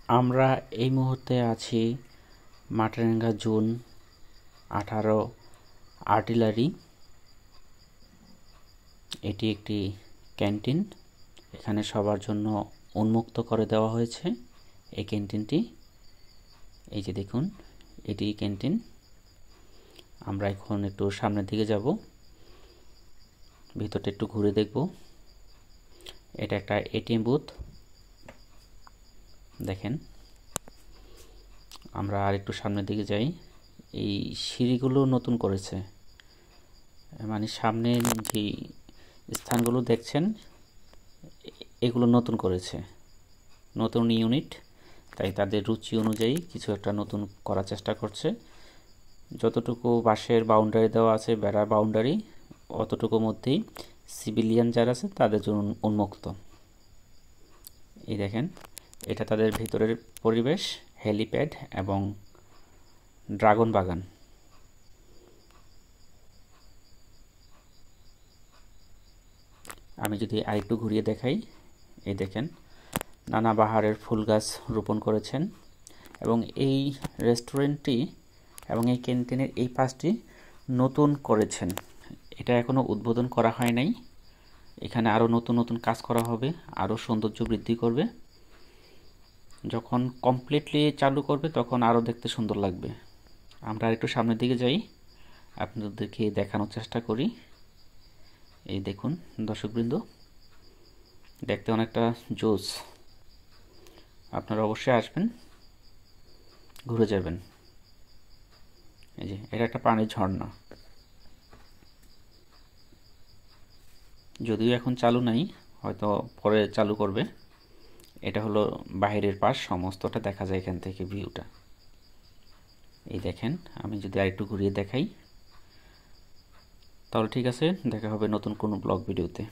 আমরা এই মুহূর্তে আছি মাটারাঙ্গা জোন 18 আর্টিলারি। এটি একটি ক্যান্টিন, এখানে সবার জন্য উন্মুক্ত করে দেওয়া হয়েছে এই ক্যান্টিনটি। এই যে দেখুন, এটি ক্যান্টিন। আমরা এখন একটু সামনের দিকে যাব, ভিতরটা একটু ঘুরে দেখব। এটা একটা এটিএম বুথ, দেখেন। আমরা আর একটু সামনের দিকে যাই। এই সিঁড়িগুলো নতুন করেছে, মানে সামনে যে স্থানগুলো দেখছেন এগুলো নতুন করেছে, নতুন ইউনিট, তাই তাদের রুচি অনুযায়ী কিছু একটা নতুন করার চেষ্টা করছে। যতটুকু বাঁশের বাউন্ডারি দেওয়া আছে, বেড়া বাউন্ডারি, অতটুকুর মধ্যেই সিভিলিয়ান যারা আছে তাদের জন্য উন্মুক্ত। এই দেখেন, এটা তাদের ভিতরের পরিবেশ, হেলিপ্যাড এবং ড্রাগন বাগান। আমি যদি আরেকটু ঘুরিয়ে দেখাই, এই দেখেন নানা বাহারের ফুল গাছ রোপণ করেছেন। এবং এই রেস্টুরেন্টটি এবং এই ক্যান্টিনের এই পাশটি নতুন করেছেন, এটা এখনও উদ্বোধন করা হয় নাই। এখানে আরও নতুন নতুন কাজ করা হবে, আরও সৌন্দর্য বৃদ্ধি করবে। যখন কমপ্লিটলি চালু করবে তখন আরও দেখতে সুন্দর লাগবে। আমরা আরেকটু সামনের দিকে যাই, আপনাদেরকে দেখানোর চেষ্টা করি। এই দেখুন দর্শকবৃন্দ, দেখতে অনেকটা জোস। আপনারা অবশ্যই আসবেন, ঘুরে যাবেন। এই যে এটা একটা পানির ঝর্ণা, যদিও এখন চালু নাই, হয়তো পরে চালু করবে। এটা হলো বাইরের পাশ, সমস্তটা দেখা যায় এখান থেকে ভিউটা। এই দেখেন, আমি যদি আরেকটু ঘুরিয়ে দেখাই তাহলে ঠিক আছে। দেখা হবে নতুন কোনো ব্লগ ভিডিওতে।